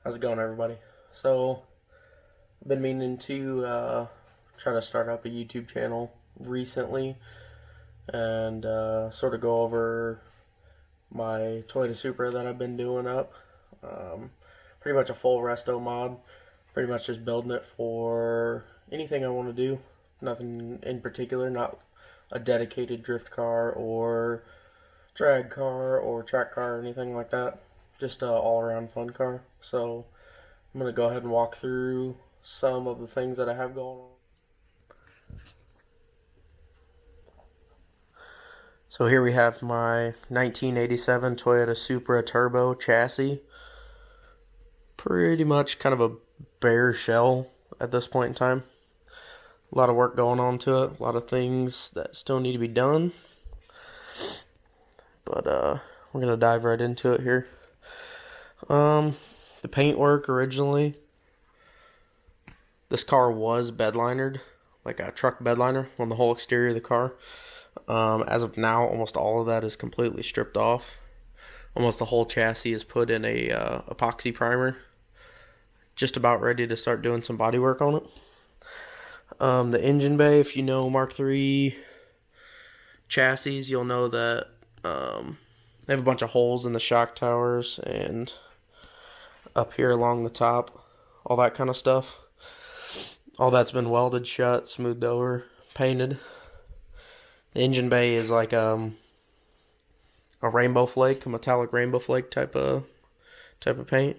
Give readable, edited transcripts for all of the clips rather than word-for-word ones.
How's it going, everybody? So, I've been meaning to try to start up a YouTube channel recently and sort of go over my Toyota Supra that I've been doing up. Um, Pretty much a full resto mod. Pretty much just building it for anything I want to do. Nothing in particular, not a dedicated drift car or drag car or track car or anything like that. Just a all-around fun car. So I'm going to go ahead and walk through some of the things that I have going on. So here we have my 1987 Toyota Supra Turbo chassis. Pretty much kind of a bare shell at this point in time. A lot of work going on to it. A lot of things that still need to be done. But we're going to dive right into it here. The paintwork originally, this car was bedlinered, like a truck bedliner on the whole exterior of the car. As of now, almost all of that is completely stripped off. Almost the whole chassis is put in a epoxy primer. Just about ready to start doing some body work on it. The engine bay, if you know Mark III chassis, you'll know that they have a bunch of holes in the shock towers and up here along the top, all that kind of stuff. All that's been welded shut, smoothed over, painted. The engine bay is like a rainbow flake, a metallic rainbow flake type of paint.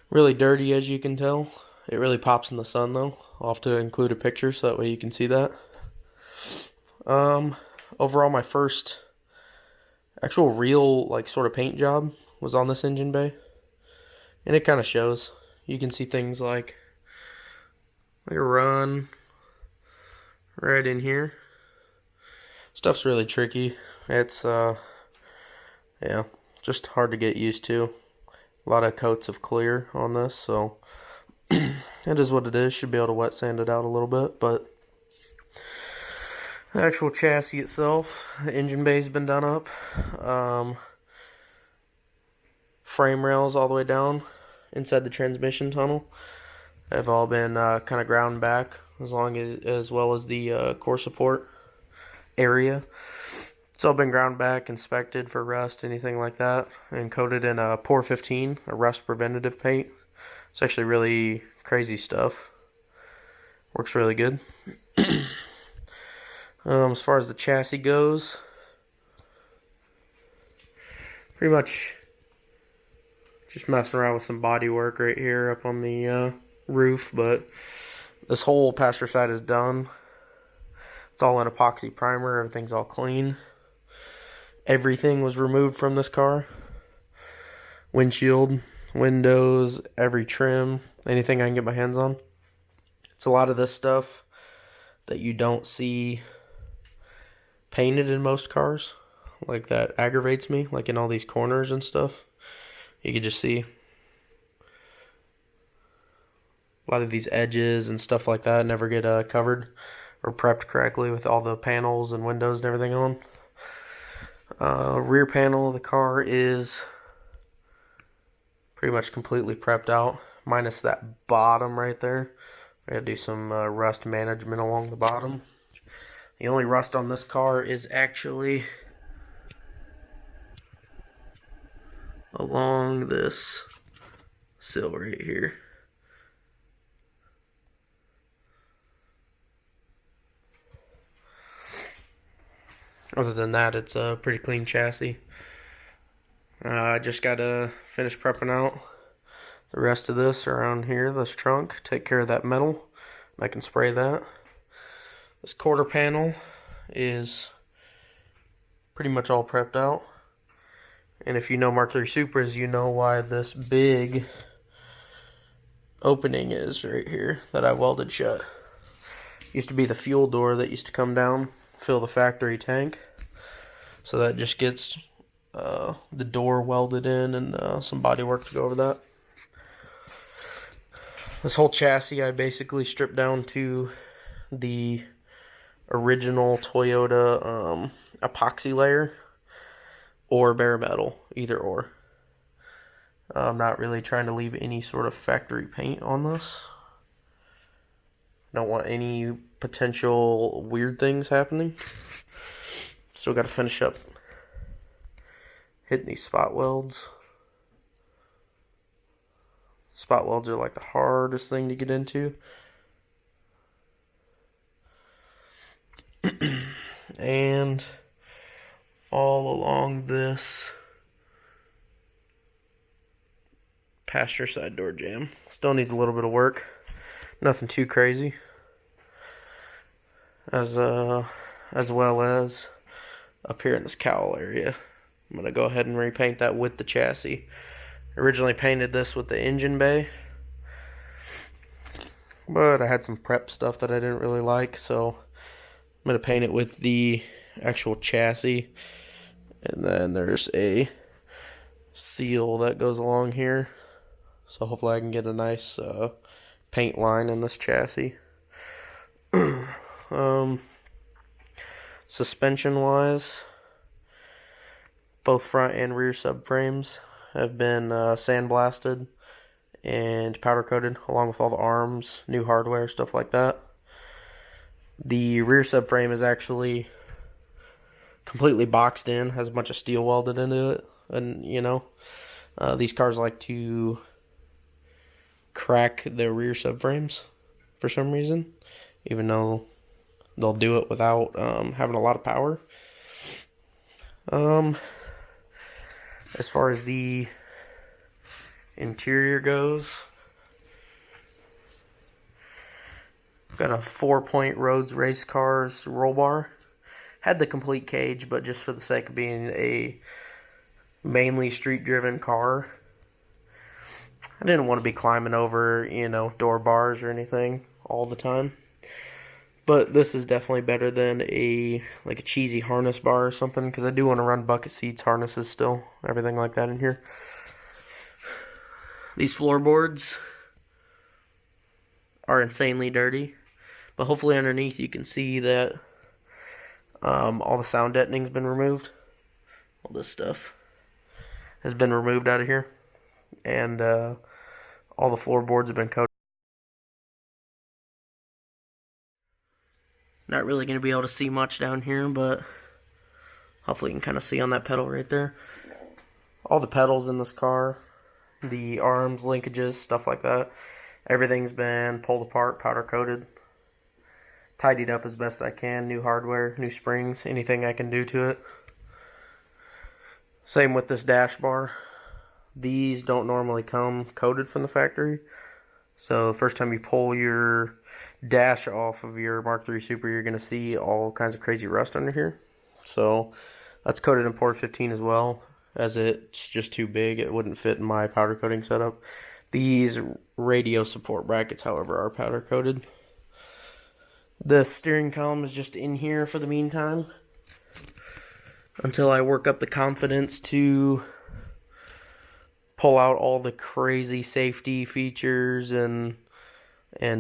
Really dirty, as you can tell. It really pops in the sun, though. I'll have to include a picture so that way you can see that. Overall, my first actual real sort of paint job was on this engine bay, and it kind of shows. You can see things like a run right in here. Stuff's really tricky. It's yeah, just hard to get used to. A lot of coats of clear on this, so it is what it is. Should be able to wet sand it out a little bit, but the actual chassis itself, the engine bay's been done up. Frame rails all the way down inside the transmission tunnel have all been kind of ground back, as well as the core support area. It's all been ground back, inspected for rust, anything like that, and coated in a Por 15, a rust preventative paint. It's actually really crazy stuff. Works really good. As far as the chassis goes, pretty much just messing around with some body work right here up on the roof, but this whole passenger side is done. It's all in epoxy primer, everything's all clean. Everything was removed from this car. Windshield, windows, every trim, anything I can get my hands on. It's a lot of this stuff that you don't see painted in most cars. Like, that aggravates me, like in all these corners and stuff. You can just see a lot of these edges and stuff like that never get covered or prepped correctly with all the panels and windows and everything on. Rear panel of the car is pretty much completely prepped out, minus that bottom right there. I gotta do some rust management along the bottom. The only rust on this car is actually along this sill right here. Other than that, it's a pretty clean chassis. I just gotta finish prepping out the rest of this around here, this trunk. Take care of that metal. I can spray that. This quarter panel is pretty much all prepped out. And if you know Mark III Supras, you know why this big opening is right here that I welded shut. Used to be the fuel door that used to come down, fill the factory tank. So that just gets the door welded in and some body work to go over that. This whole chassis I basically stripped down to the original Toyota epoxy layer or bare metal, either or. I'm not really trying to leave any sort of factory paint on this. Don't want any potential weird things happening. Still got to finish up hitting these spot welds. Spot welds are like the hardest thing to get into. And all along this passenger side door jamb. Still needs a little bit of work. Nothing too crazy. As well as up here in this cowl area. I'm going to go ahead and repaint that with the chassis. Originally painted this with the engine bay, but I had some prep stuff that I didn't really like, so I'm going to paint it with the actual chassis. And then there's a seal that goes along here, so hopefully I can get a nice paint line in this chassis. Suspension wise, both front and rear subframes have been sandblasted and powder coated, along with all the arms, new hardware, stuff like that. The rear subframe is actually completely boxed in, has a bunch of steel welded into it, and these cars like to crack their rear subframes for some reason, even though they'll do it without having a lot of power. As far as the interior goes, I've got a 4-point Rhodes Race Cars roll bar. Had the complete cage, but just for the sake of being a mainly street-driven car, I didn't want to be climbing over, door bars or anything all the time. But this is definitely better than a cheesy harness bar or something, because I do want to run bucket seats, harnesses still, everything like that in here. These floorboards are insanely dirty, but hopefully underneath you can see that all the sound deadening's been removed. All this stuff has been removed out of here, and all the floorboards have been coated. Not really going to be able to see much down here, but hopefully you can kind of see on that pedal right there. All the pedals in this car, the arms, linkages, stuff like that, everything's been pulled apart, powder coated, tidied up as best I can, new hardware, new springs, anything I can do to it. Same with this dash bar. These don't normally come coated from the factory, so the first time you pull your dash off of your Mark III Supra, you're going to see all kinds of crazy rust under here. So that's coated in Port 15 as well, as it's just too big. It wouldn't fit in my powder coating setup. These radio support brackets, however, are powder coated. The steering column is just in here for the meantime, until I work up the confidence to pull out all the crazy safety features and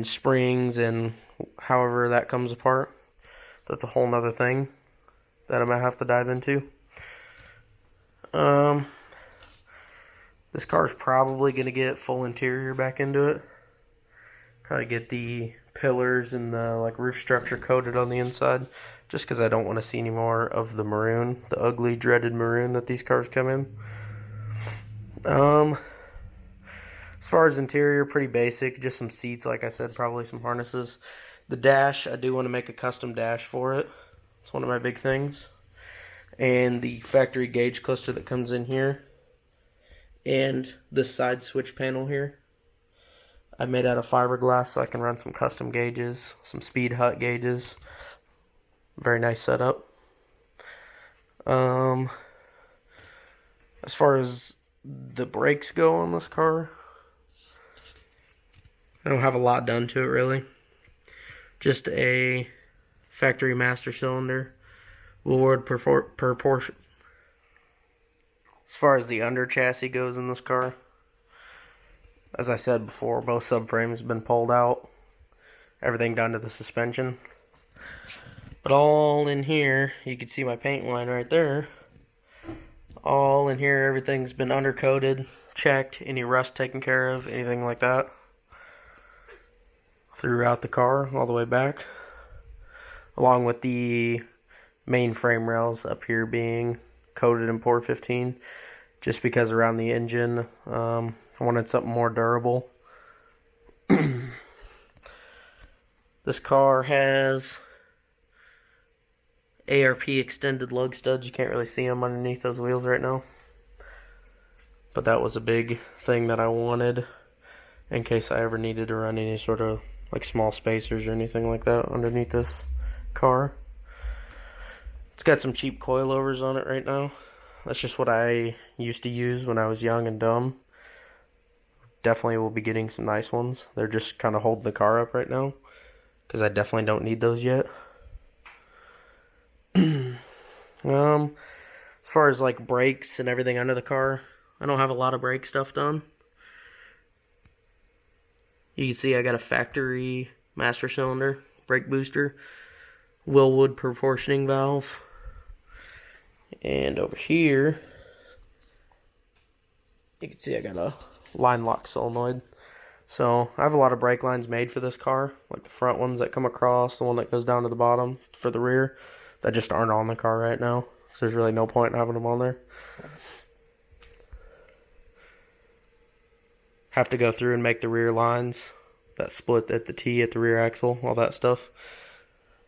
springs and however that comes apart. That's a whole nother thing that I'm going to have to dive into. This car is probably going to get full interior back into it. Probably get the pillars and the roof structure coated on the inside, just because I don't want to see any more of the maroon, the ugly, dreaded maroon that these cars come in. As far as interior, pretty basic. Just some seats, like I said, probably some harnesses. The dash, I do want to make a custom dash for it. It's one of my big things. And the factory gauge cluster that comes in here. And this side switch panel here, I made out of fiberglass so I can run some custom gauges, some speed hut gauges. Very nice setup. As far as the brakes go on this car, I don't have a lot done to it really. Just a factory master cylinder, Woodward per portion. As far as the under chassis goes in this car, as I said before, both subframes have been pulled out. Everything done to the suspension. But all in here, you can see my paint line right there. All in here, everything's been undercoated, checked, any rust taken care of, anything like that. Throughout the car, all the way back. Along with the main frame rails up here being coated in Por 15. Just because around the engine, I wanted something more durable. This car has ARP extended lug studs. You can't really see them underneath those wheels right now. But that was a big thing that I wanted in case I ever needed to run any sort of like small spacers or anything like that underneath this car. It's got some cheap coilovers on it right now. That's just what I used to use when I was young and dumb. Definitely will be getting some nice ones. They're just kind of holding the car up right now because I definitely don't need those yet. As far as like brakes and everything under the car, I don't have a lot of brake stuff done. You can see I got a factory master cylinder brake booster, Willwood proportioning valve, and over here you can see I got a line lock solenoid. So I have a lot of brake lines made for this car, like the front ones that come across, the one that goes down to the bottom for the rear, that just aren't on the car right now. So there's really no point in having them on there. Have to go through and make the rear lines that split at the T at the rear axle, all that stuff.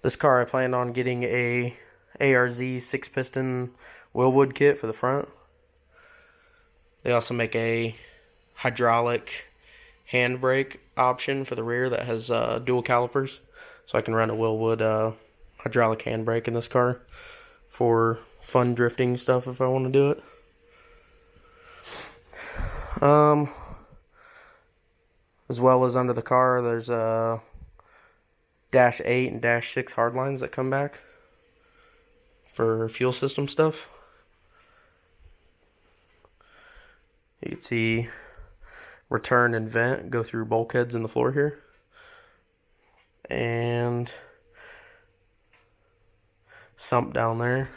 This car I plan on getting a ARZ 6-piston Willwood kit for the front. They also make a hydraulic handbrake option for the rear that has dual calipers, so I can run a Willwood hydraulic handbrake in this car for fun drifting stuff if I want to do it. As well as under the car, there's dash 8 and dash 6 hardlines that come back for fuel system stuff. You can see return and vent go through bulkheads in the floor here. And sump down there.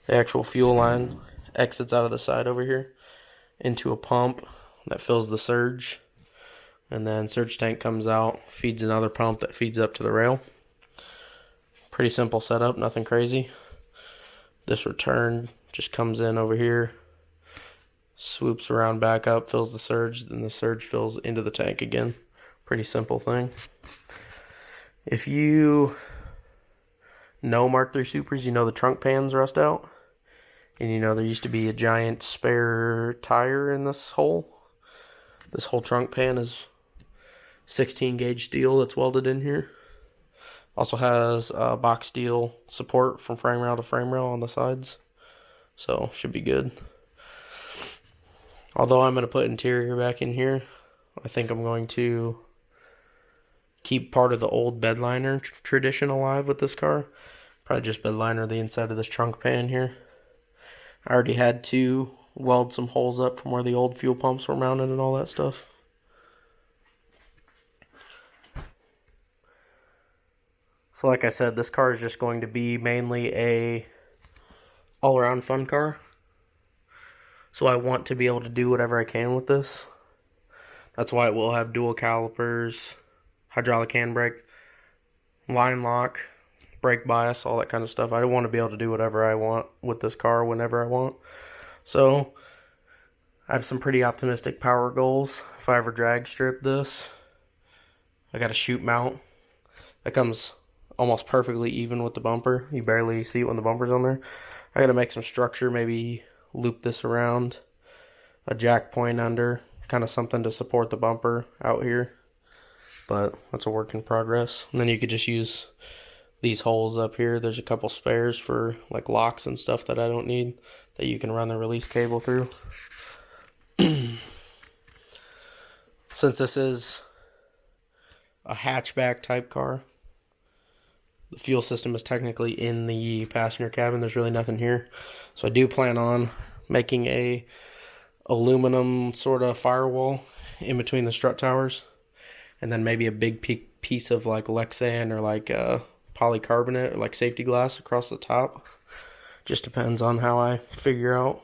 The actual fuel line exits out of the side over here into a pump that fills the surge. And then surge tank comes out, feeds another pump that feeds up to the rail. Pretty simple setup, nothing crazy. This return just comes in over here, swoops around back up, fills the surge, then the surge fills into the tank again. Pretty simple thing. If you know Mark III Supras, you know the trunk pans rust out. And you know there used to be a giant spare tire in this hole. This whole trunk pan is 16 gauge steel that's welded in here. Also has box steel support from frame rail to frame rail on the sides. So should be good. Although I'm going to put interior back in here, I think I'm going to keep part of the old bedliner tradition alive with this car. Probably just bedliner the inside of this trunk pan here. I already had to weld some holes up from where the old fuel pumps were mounted and all that stuff. So like I said, this car is just going to be mainly a all-around fun car. So I want to be able to do whatever I can with this. That's why it will have dual calipers, hydraulic handbrake, line lock, brake bias, all that kind of stuff. I want to be able to do whatever I want with this car whenever I want. So I have some pretty optimistic power goals. If I ever drag strip this, I got a chute mount that comes almost perfectly even with the bumper. You barely see it when the bumper's on there. I got to make some structure, maybe loop this around, a jack point under, kind of something to support the bumper out here. But that's a work in progress. And then you could just use these holes up here. There's a couple spares for like locks and stuff that I don't need that you can run the release cable through. Since this is a hatchback type car, the fuel system is technically in the passenger cabin. There's really nothing here. So I do plan on making a aluminum sort of firewall in between the strut towers. And then maybe a big piece of like Lexan or like polycarbonate or like safety glass across the top. Just depends on how I figure out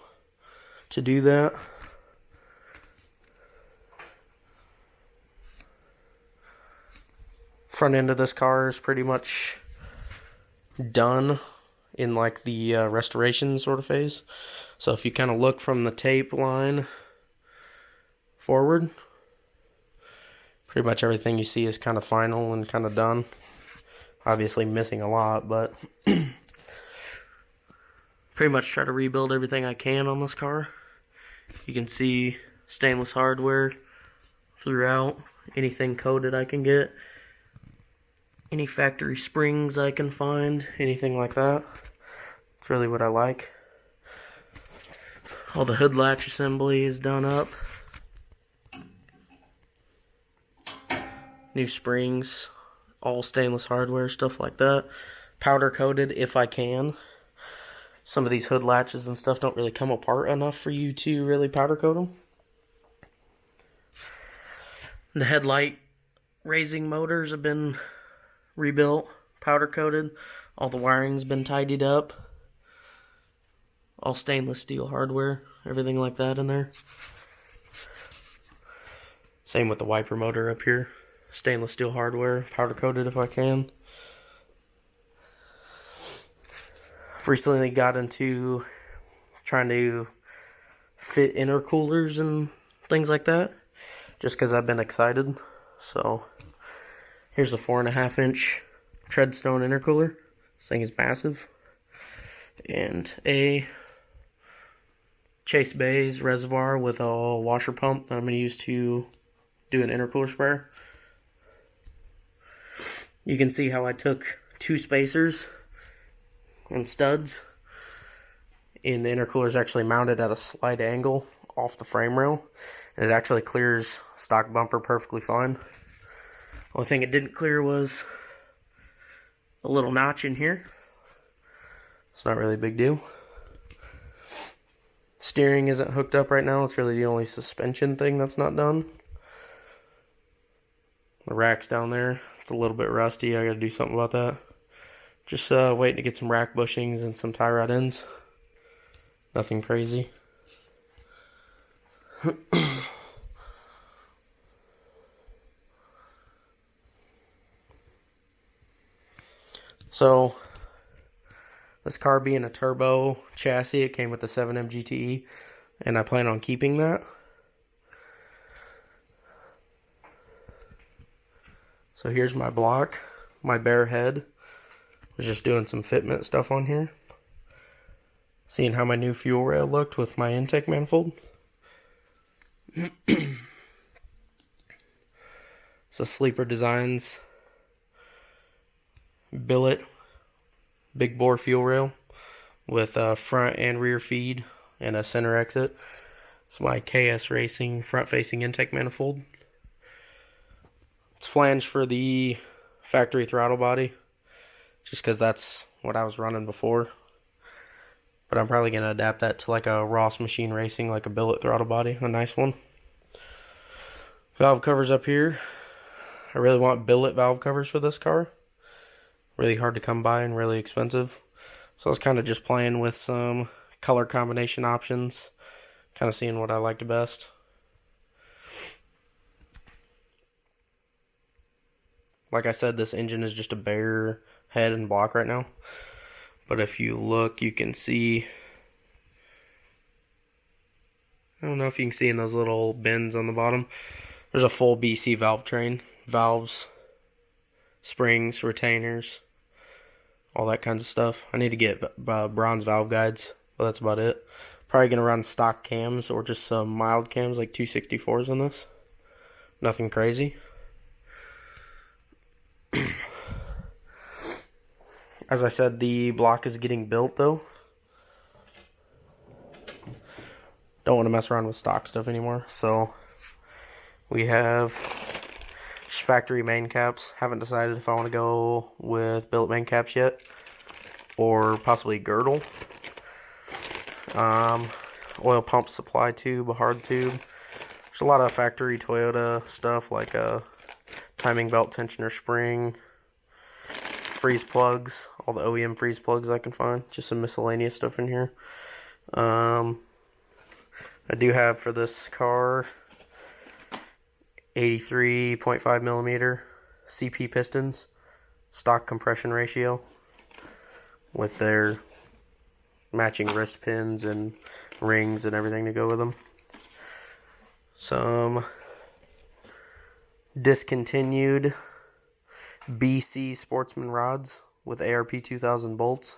to do that. Front end of this car is pretty much done in like the restoration sort of phase. So if you kind of look from the tape line forward, pretty much everything you see is kind of final and kind of done. Obviously missing a lot, but pretty much try to rebuild everything I can on this car. You can see stainless hardware throughout, anything coated I can get, any factory springs I can find, anything like that. It's really what I like. All the hood latch assembly is done up. New springs, all stainless hardware, stuff like that. Powder coated if I can. Some of these hood latches and stuff don't really come apart enough for you to really powder coat them. The headlight raising motors have been rebuilt, powder coated. All the wiring's been tidied up. All stainless steel hardware, everything like that in there. Same with the wiper motor up here. Stainless steel hardware, powder coated if I can. I've recently got into trying to fit intercoolers and things like that, just because I've been excited. So here's a 4.5 inch treadstone intercooler. This thing is massive. And a Chase Bay's reservoir with a washer pump that I'm going to use to do an intercooler sprayer. You can see how I took 2 spacers and studs, and the intercooler is actually mounted at a slight angle off the frame rail, and it actually clears stock bumper perfectly fine. Only thing it didn't clear was a little notch in here. It's not really a big deal. Steering isn't hooked up right now. It's really the only suspension thing that's not done. The rack's down there. It's a little bit rusty. I gotta do something about that. Just waiting to get some rack bushings and some tie rod ends. Nothing crazy. So, this car being a turbo chassis, it came with the 7M GTE, and I plan on keeping that. So here's my block, my bare head. Was just doing some fitment stuff on here. Seeing how my new fuel rail looked with my intake manifold. It's a Sleeper Designs billet big bore fuel rail with a front and rear feed and a center exit. It's my KS Racing front facing intake manifold. It's flanged for the factory throttle body, just because that's what I was running before. But I'm probably going to adapt that to like a Ross Machine Racing, like a billet throttle body, a nice one. Valve covers up here. I really want billet valve covers for this car. Really hard to come by and really expensive. So I was kind of just playing with some color combination options, kind of seeing what I liked best. Like I said, this engine is just a bare head and block right now. But if you look, you can see, I don't know if you can see in those little bins on the bottom, there's a full BC valve train. Valves, springs, retainers, all that kinds of stuff. I need to get bronze valve guides, but that's about it. Probably going to run stock cams or just some mild cams like 264s on this. Nothing crazy. As I said, the block is getting built though. Don't want to mess around with stock stuff anymore. So we have just factory main caps. Haven't decided if I want to go with billet main caps yet, or possibly girdle. Oil pump supply tube, a hard tube. There's a lot of factory Toyota stuff like a timing belt tensioner spring, freeze plugs, all the OEM freeze plugs I can find. Just some miscellaneous stuff in here. I do have for this car 83.5 millimeter CP pistons, stock compression ratio, with their matching wrist pins and rings and everything to go with them. Some discontinued BC Sportsman rods with ARP 2000 bolts.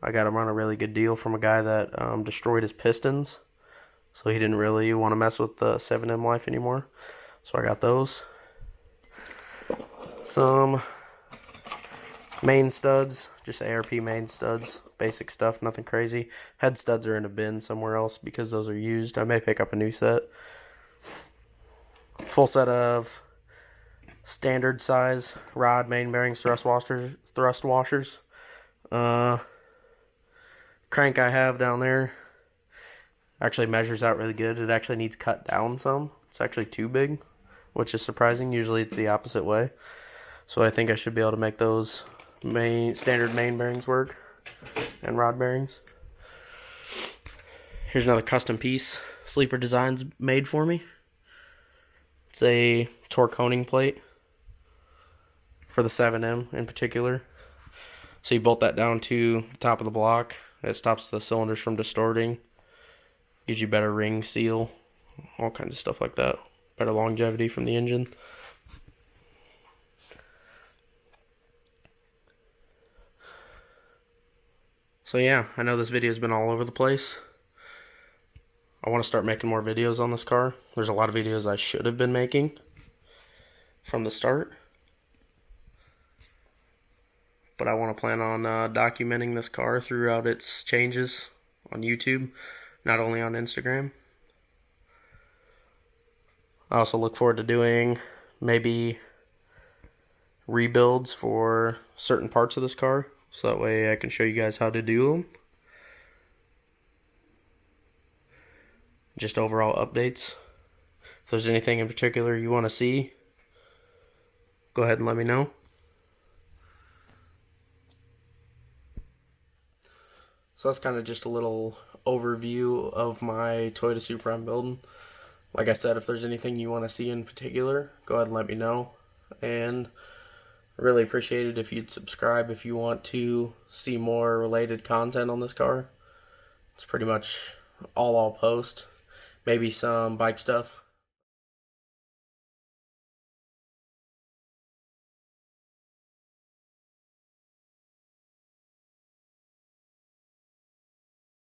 I got them on a really good deal from a guy that destroyed his pistons, so he didn't really want to mess with the 7M life anymore. So I got those. Some main studs, just ARP main studs, basic stuff, nothing crazy. Head studs are in a bin somewhere else because those are used. I may pick up a new set. Full set of standard size rod, main bearings, thrust washers. Crank I have down there actually measures out really good. It actually needs cut down some. It's actually too big, which is surprising. Usually it's the opposite way. So I think I should be able to make those standard main bearings work and rod bearings. Here's another custom piece Sleeper Designs made for me. It's a torque honing plate for the 7M in particular. So you bolt that down to the top of the block. It stops the cylinders from distorting. Gives you better ring seal. All kinds of stuff like that. Better longevity from the engine. So yeah, I know this video's been all over the place. I want to start making more videos on this car. There's a lot of videos I should have been making from the start. But I want to plan on documenting this car throughout its changes on YouTube, not only on Instagram. I also look forward to doing maybe rebuilds for certain parts of this car, so that way I can show you guys how to do them. Just overall updates. If there's anything in particular you want to see, go ahead and let me know. So that's kind of just a little overview of my Toyota Supra I'm building. Like I said, if there's anything you want to see in particular, go ahead and let me know. And really appreciate it if you'd subscribe if you want to see more related content on this car. It's pretty much all I'll post. Maybe some bike stuff